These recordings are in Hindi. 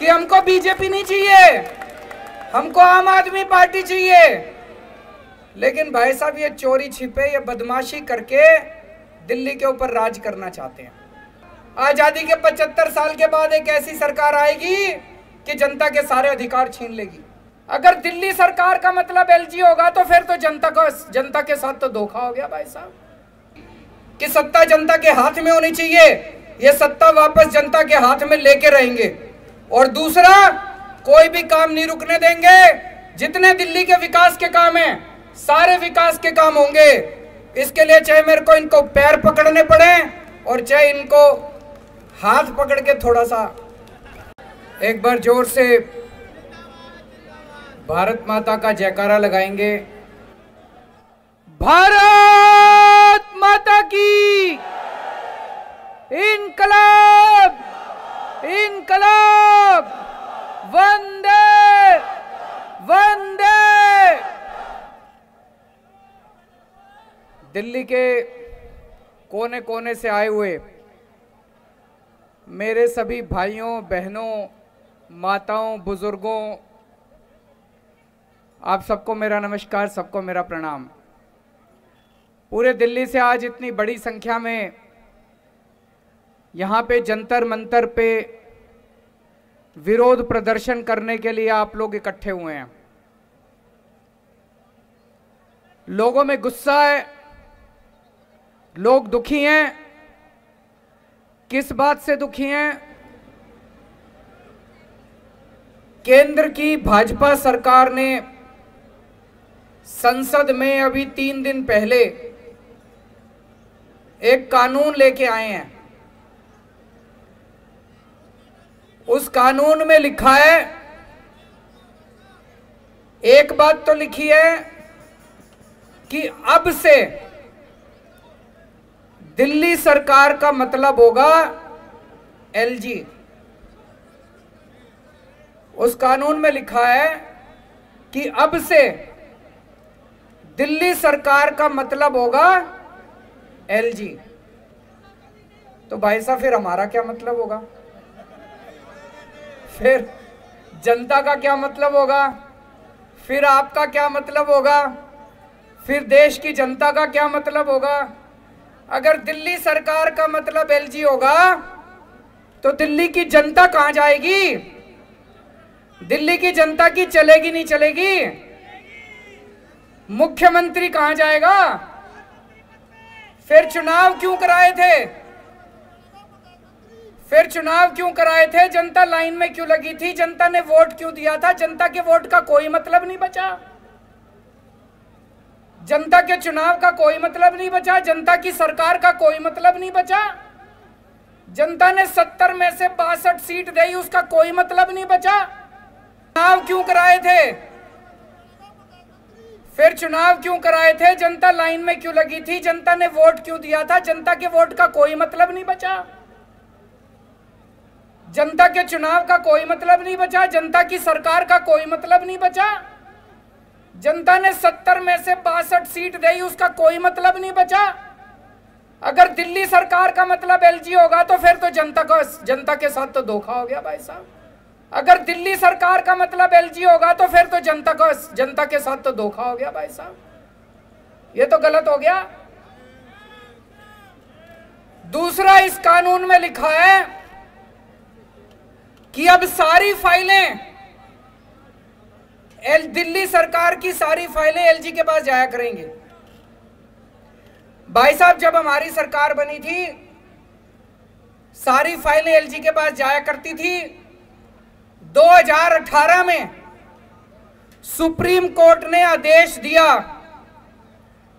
कि हमको बीजेपी नहीं चाहिए, हमको आम आदमी पार्टी चाहिए। लेकिन भाई साहब ये चोरी छिपे, ये बदमाशी करके दिल्ली के ऊपर राज करना चाहते हैं। आजादी के 75 साल के बाद एक ऐसी सरकार आएगी कि जनता के सारे अधिकार छीन लेगी। अगर दिल्ली सरकार का मतलब एलजी होगा तो फिर तो जनता के साथ तो धोखा हो गया भाई साहब। कि सत्ता जनता के हाथ में होनी चाहिए, ये सत्ता वापस जनता के हाथ में लेके रहेंगे। और दूसरा, कोई भी काम नहीं रुकने देंगे। जितने दिल्ली के विकास के काम हैं, सारे विकास के काम होंगे। इसके लिए चाहे मेरे को इनको पैर पकड़ने पड़े और चाहे इनको हाथ पकड़ के थोड़ा सा एक बार जोर से भारत माता का जयकारा लगाएंगे। भारत माता की इनकलाब, इनकलाब, वंदे वंदे। दिल्ली के कोने कोने से आए हुए मेरे सभी भाइयों बहनों, माताओं, बुजुर्गों, आप सबको मेरा नमस्कार, सबको मेरा प्रणाम। पूरे दिल्ली से आज इतनी बड़ी संख्या में यहाँ पे जंतर मंतर पे विरोध प्रदर्शन करने के लिए आप लोग इकट्ठे हुए हैं। लोगों में गुस्सा है, लोग दुखी हैं। किस बात से दुखी हैं? केंद्र की भाजपा सरकार ने संसद में अभी 3 दिन पहले एक कानून लेके आए हैं। उस कानून में लिखा है, एक बात तो लिखी है कि अब से दिल्ली सरकार का मतलब होगा एलजी। उस कानून में लिखा है कि अब से दिल्ली सरकार का मतलब होगा एलजी। तो भाई साहब फिर हमारा क्या मतलब होगा? फिर जनता का क्या मतलब होगा? फिर आपका क्या मतलब होगा? फिर देश की जनता का क्या मतलब होगा? अगर दिल्ली सरकार का मतलब एलजी होगा तो दिल्ली की जनता कहां जाएगी? दिल्ली की जनता की चलेगी नहीं चलेगी? मुख्यमंत्री कहां जाएगा? फिर चुनाव क्यों कराए थे? फिर चुनाव क्यों कराए थे? जनता लाइन में क्यों लगी थी? जनता ने वोट क्यों दिया था? जनता के वोट का कोई मतलब नहीं बचा। जनता के चुनाव का कोई मतलब नहीं बचा। जनता की सरकार का कोई मतलब नहीं बचा। जनता ने 70 में से 62 सीट दी, उसका कोई मतलब नहीं बचा। चुनाव क्यों कराए थे? फिर चुनाव क्यों कराए थे? जनता लाइन में क्यों लगी थी? जनता ने वोट क्यों दिया था? जनता के वोट का कोई मतलब नहीं बचा। जनता के चुनाव का कोई मतलब नहीं बचा। जनता की सरकार का कोई मतलब नहीं बचा। जनता ने 70 में से 62 सीट दी, उसका कोई मतलब नहीं बचा। अगर दिल्ली सरकार का मतलब एलजी होगा तो फिर तो जनता के साथ तो धोखा हो गया भाई साहब। अगर दिल्ली सरकार का मतलब एलजी होगा तो फिर तो जनता के साथ तो धोखा हो गया भाई साहब। ये तो गलत हो गया। दूसरा, इस कानून में लिखा है कि अब सारी फाइलें दिल्ली सरकार की सारी फाइलें एलजी के पास जाया करेंगे। भाई साहब, जब हमारी सरकार बनी थी सारी फाइलें एलजी के पास जाया करती थी। 2018 में सुप्रीम कोर्ट ने आदेश दिया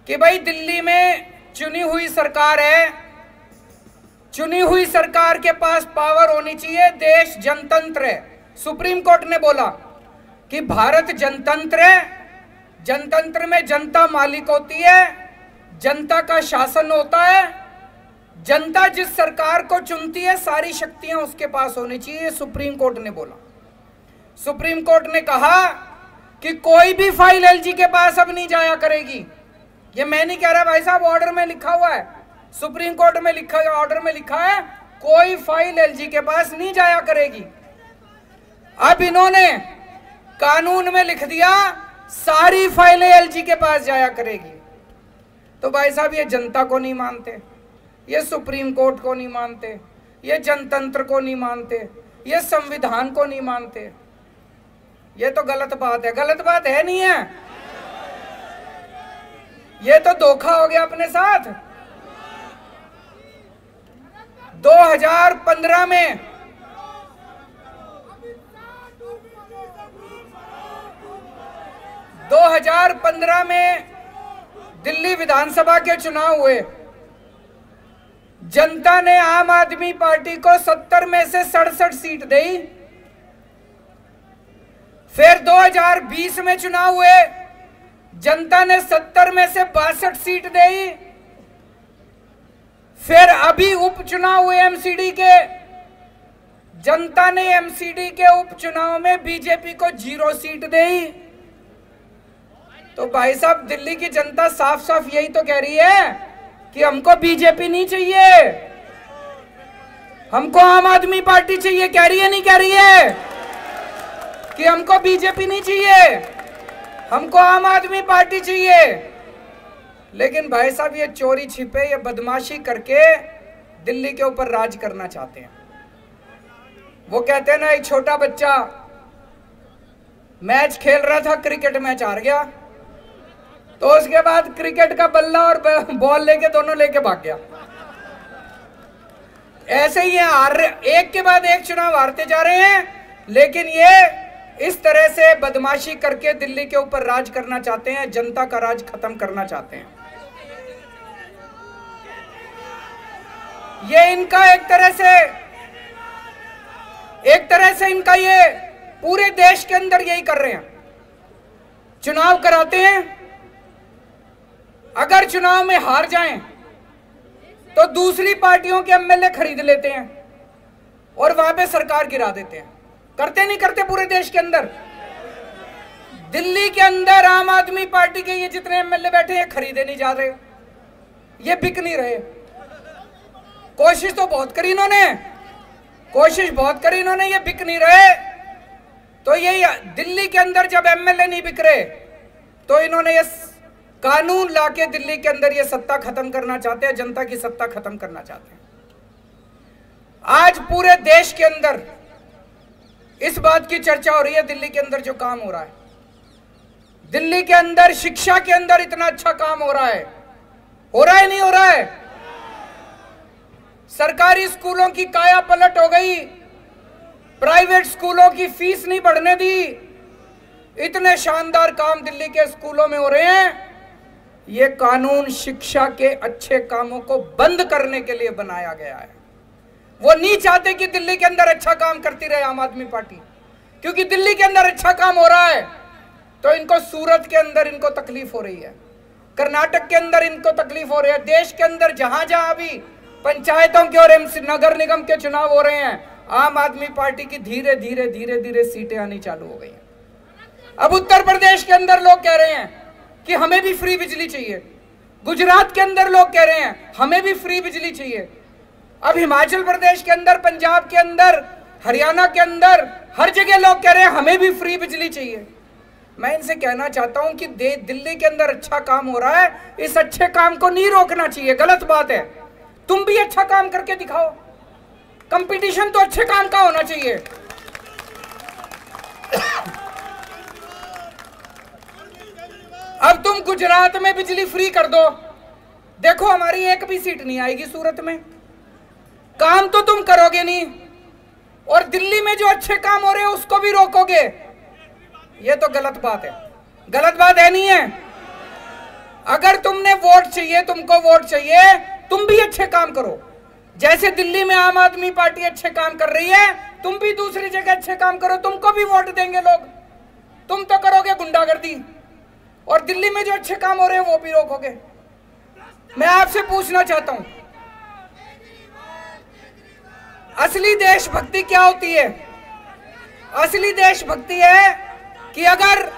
कि भाई दिल्ली में चुनी हुई सरकार है, चुनी हुई सरकार के पास पावर होनी चाहिए, देश जनतंत्र है। सुप्रीम कोर्ट ने बोला कि भारत जनतंत्र है, जनतंत्र में जनता मालिक होती है, जनता का शासन होता है, जनता जिस सरकार को चुनती है सारी शक्तियां उसके पास होनी चाहिए, सुप्रीम कोर्ट ने बोला। सुप्रीम कोर्ट ने कहा कि कोई भी फाइल एलजी के पास अब नहीं जाया करेगी। ये मैं नहीं कह रहा भाई साहब, ऑर्डर में लिखा हुआ है, सुप्रीम कोर्ट में लिखा, ऑर्डर में लिखा है कोई फाइल एलजी के पास नहीं जाया करेगी। अब इन्होंने कानून में लिख दिया सारी फाइलें एलजी के पास जाया करेगी। तो भाई साहब ये जनता को नहीं मानते, ये सुप्रीम कोर्ट को नहीं मानते, ये जनतंत्र को नहीं मानते, ये संविधान को नहीं मानते। ये तो गलत बात है। गलत बात है नहीं है, ये तो धोखा हो गया अपने साथ। 2015 में दिल्ली विधानसभा के चुनाव हुए। जनता ने आम आदमी पार्टी को 70 में से 67 सीट दी। फिर 2020 में चुनाव हुए, जनता ने 70 में से 62 सीट दी। फिर अभी उपचुनाव हुए एमसीडी के, जनता ने एमसीडी के उपचुनाव में बीजेपी को 0 सीट दी। तो भाई साहब दिल्ली की जनता साफ साफ यही तो कह रही है कि हमको बीजेपी नहीं चाहिए, हमको आम आदमी पार्टी चाहिए। कह रही है नहीं कह रही है कि हमको बीजेपी नहीं चाहिए, हमको आम आदमी पार्टी चाहिए। लेकिन भाई साहब ये चोरी छिपे, ये बदमाशी करके दिल्ली के ऊपर राज करना चाहते हैं। वो कहते हैं ना, एक छोटा बच्चा मैच खेल रहा था, क्रिकेट मैच हार गया, तो उसके बाद क्रिकेट का बल्ला और बॉल लेके दोनों लेके भाग गया। ऐसे ही एक के बाद एक चुनाव हारते जा रहे हैं, लेकिन ये इस तरह से बदमाशी करके दिल्ली के ऊपर राज करना चाहते हैं, जनता का राज खत्म करना चाहते हैं। ये इनका एक तरह से इनका ये पूरे देश के अंदर यही कर रहे हैं। चुनाव कराते हैं, अगर चुनाव में हार जाएं तो दूसरी पार्टियों के एमएलए खरीद लेते हैं और वहां पे सरकार गिरा देते हैं। करते नहीं करते पूरे देश के अंदर? दिल्ली के अंदर आम आदमी पार्टी के ये जितने एमएलए बैठे हैं खरीदे नहीं जा रहे, ये बिक नहीं रहे। कोशिश तो बहुत करी इन्होंने, ये बिक नहीं रहे। तो ये दिल्ली के अंदर जब एमएलए नहीं बिक रहे तो इन्होंने ये कानून लाके दिल्ली के अंदर ये सत्ता खत्म करना चाहते हैं, जनता की सत्ता खत्म करना चाहते हैं। आज पूरे देश के अंदर इस बात की चर्चा हो रही है, दिल्ली के अंदर जो काम हो रहा है, दिल्ली के अंदर शिक्षा के अंदर इतना अच्छा काम हो रहा है नहीं हो रहा है? सरकारी स्कूलों की काया पलट हो गई, प्राइवेट स्कूलों की फीस नहीं बढ़ने दी। इतने शानदार काम दिल्ली के स्कूलों में हो रहे हैं। ये कानून शिक्षा के अच्छे कामों को बंद करने के लिए बनाया गया है। वो नहीं चाहते कि दिल्ली के अंदर अच्छा काम करती रहे आम आदमी पार्टी, क्योंकि दिल्ली के अंदर अच्छा काम हो रहा है तो इनको सूरत के अंदर इनको तकलीफ हो रही है, कर्नाटक के अंदर इनको तकलीफ हो रही है। देश के अंदर जहां जहां भी पंचायतों के और नगर निगम के चुनाव हो रहे हैं, आम आदमी पार्टी की धीरे धीरे सीटें आनी चालू हो गई हैं। अब उत्तर प्रदेश के अंदर लोग कह रहे हैं कि हमें भी फ्री बिजली चाहिए, गुजरात के अंदर लोग कह रहे हैं हमें भी फ्री बिजली चाहिए। अब हिमाचल प्रदेश के अंदर, पंजाब के अंदर, हरियाणा के अंदर हर जगह लोग कह रहे हैं हमें भी फ्री बिजली चाहिए। मैं इनसे कहना चाहता हूं कि दिल्ली के अंदर अच्छा काम हो रहा है, इस अच्छे काम को नहीं रोकना चाहिए। गलत बात है, तुम भी अच्छा काम करके दिखाओ। कंपटीशन तो अच्छे काम का होना चाहिए। अब तुम गुजरात में बिजली फ्री कर दो, देखो हमारी एक भी सीट नहीं आएगी सूरत में। काम तो तुम करोगे नहीं, और दिल्ली में जो अच्छे काम हो रहे हैं उसको भी रोकोगे। ये तो गलत बात है। गलत बात है नहीं है? अगर तुमने वोट चाहिए, तुमको वोट चाहिए, तुम भी अच्छे काम करो। जैसे दिल्ली में आम आदमी पार्टी अच्छे काम कर रही है, तुम भी दूसरी जगह अच्छे काम करो, तुमको भी वोट देंगे लोग। तुम तो करोगे गुंडागर्दी, और दिल्ली में जो अच्छे काम हो रहे हैं वो भी रोकोगे। मैं आपसे पूछना चाहता हूं, असली देशभक्ति क्या होती है? असली देशभक्ति है कि अगर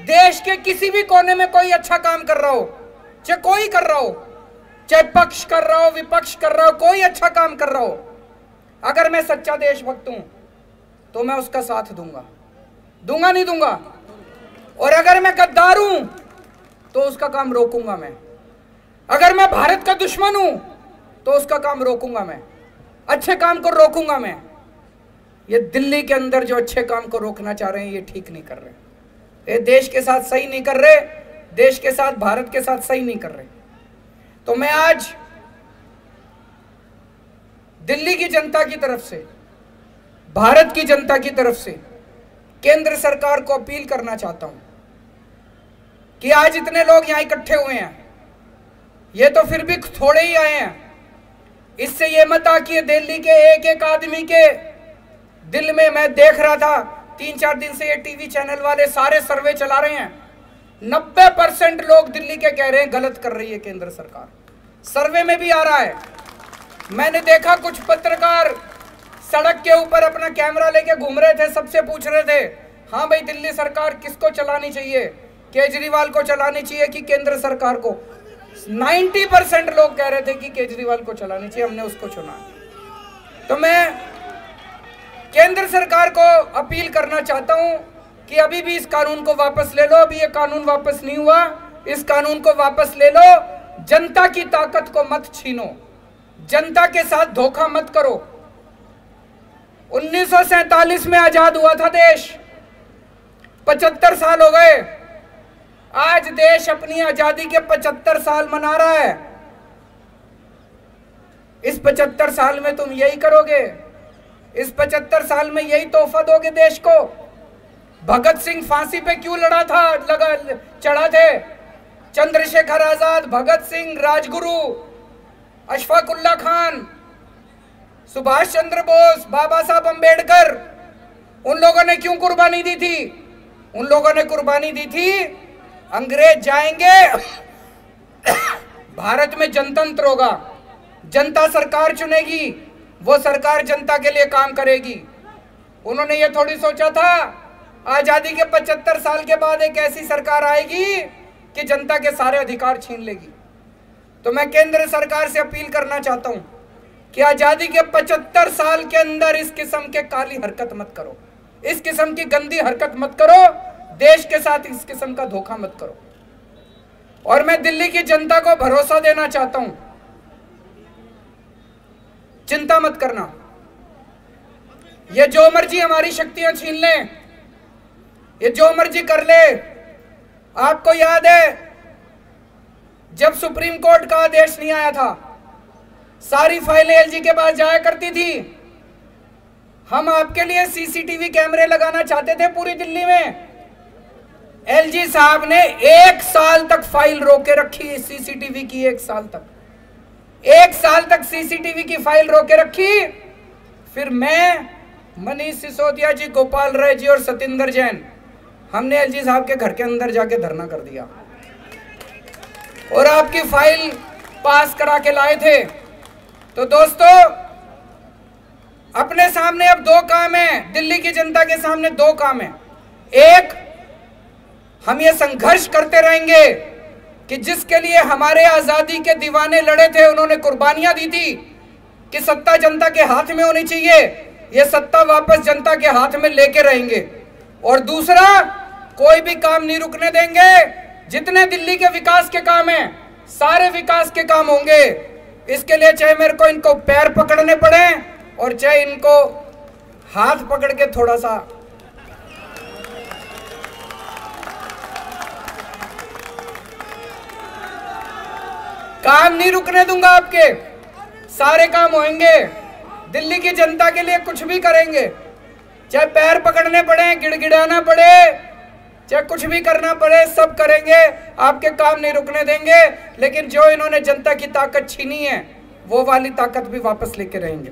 देश के किसी भी कोने में कोई अच्छा काम कर रहा हो, चाहे कोई कर रहा हो, चाहे पक्ष कर रहा हो, विपक्ष कर रहा हो, कोई अच्छा काम कर रहा हो, अगर मैं सच्चा देशभक्त हूं तो मैं उसका साथ दूंगा, दूंगा नहीं दूंगा। और अगर मैं गद्दार हूं तो उसका काम रोकूंगा मैं। अगर मैं भारत का दुश्मन हूं तो उसका काम रोकूंगा मैं, अच्छे काम को रोकूंगा मैं। ये दिल्ली के अंदर जो अच्छे काम को रोकना चाह रहे हैं ये ठीक नहीं कर रहे, ये देश के साथ सही नहीं कर रहे, देश के साथ, भारत के साथ सही नहीं कर रहे। तो मैं आज दिल्ली की जनता की तरफ से, भारत की जनता की तरफ से केंद्र सरकार को अपील करना चाहता हूं कि आज इतने लोग यहां इकट्ठे हुए हैं, ये तो फिर भी थोड़े ही आए हैं। इससे ये मत आकिए दिल्ली के एक एक आदमी के दिल में। मैं देख रहा था 3-4 दिन से ये टीवी चैनल वाले सारे सर्वे चला रहे हैं, 90% लोग दिल्ली के कह रहे हैं गलत कर रही है केंद्र सरकार। सर्वे में भी आ रहा है। मैंने देखा कुछ पत्रकार सड़क के ऊपर अपना कैमरा लेके घूम रहे थे, सबसे पूछ रहे थे, हाँ भाई दिल्ली सरकार किसको चलानी चाहिए, केजरीवाल को चलानी चाहिए कि केंद्र सरकार को। 90% लोग कह रहे थे कि केजरीवाल को चलानी चाहिए, हमने उसको चुना। तो मैं केंद्र सरकार को अपील करना चाहता हूं कि अभी भी इस कानून को वापस ले लो। अभी ये कानून वापस नहीं हुआ, इस कानून को वापस ले लो। जनता की ताकत को मत छीनो, जनता के साथ धोखा मत करो। 1947 में आजाद हुआ था देश, 75 साल हो गए। आज देश अपनी आजादी के 75 साल मना रहा है। इस 75 साल में तुम यही करोगे? इस 75 साल में यही तोहफा दोगे देश को? भगत सिंह फांसी पे क्यों चढ़ा थे? चंद्रशेखर आजाद, भगत सिंह, राजगुरु, अशफाकुल्ला खान, सुभाष चंद्र बोस, बाबा साहब अंबेडकर, उन लोगों ने क्यों कुर्बानी दी थी? उन लोगों ने कुर्बानी दी थी, अंग्रेज जाएंगे, भारत में जनतंत्र होगा, जनता सरकार चुनेगी, वो सरकार जनता के लिए काम करेगी। उन्होंने ये थोड़ी सोचा था आजादी के 75 साल के बाद एक ऐसी सरकार आएगी कि जनता के सारे अधिकार छीन लेगी। तो मैं केंद्र सरकार से अपील करना चाहता हूं कि आजादी के 75 साल के अंदर इस किस्म के काली हरकत मत करो, इस किस्म की गंदी हरकत मत करो, देश के साथ इस किस्म का धोखा मत करो। और मैं दिल्ली की जनता को भरोसा देना चाहता हूं, चिंता मत करना, ये जो मर्जी हमारी शक्तियां छीन ले, ये जो मर्जी कर ले। आपको याद है जब सुप्रीम कोर्ट का आदेश नहीं आया था, सारी फाइलें एलजी के पास जाया करती थी। हम आपके लिए सीसीटीवी कैमरे लगाना चाहते थे पूरी दिल्ली में, एलजी साहब ने 1 साल तक फाइल रोके रखी सीसीटीवी की। 1 साल तक सीसीटीवी की फाइल रोके रखी। फिर मैं, मनीष सिसोदिया जी, गोपाल राय जी और सतिंदर जैन, हमने एलजी साहब के घर के अंदर जाके धरना कर दिया और आपकी फाइल पास करा के लाए थे। तो दोस्तों, अपने सामने अब 2 काम है, दिल्ली की जनता के सामने 2 काम है। एक, हम ये संघर्ष करते रहेंगे कि जिसके लिए हमारे आजादी के दीवाने लड़े थे, उन्होंने कुर्बानियां दी थी कि सत्ता जनता के हाथ में होनी चाहिए, ये सत्ता वापस जनता के हाथ में लेके रहेंगे। और दूसरा, कोई भी काम नहीं रुकने देंगे। जितने दिल्ली के विकास के काम हैं, सारे विकास के काम होंगे। इसके लिए चाहे मेरे को इनको पैर पकड़ने पड़े और चाहे इनको हाथ पकड़ के थोड़ा सा काम नहीं रुकने दूंगा। आपके सारे काम होंगे, दिल्ली की जनता के लिए कुछ भी करेंगे, चाहे पैर पकड़ने पड़े, गिड़गिड़ाना पड़े, चाहे कुछ भी करना पड़े, सब करेंगे। आपके काम नहीं रुकने देंगे। लेकिन जो इन्होंने जनता की ताकत छीनी है, वो वाली ताकत भी वापस लेके रहेंगे।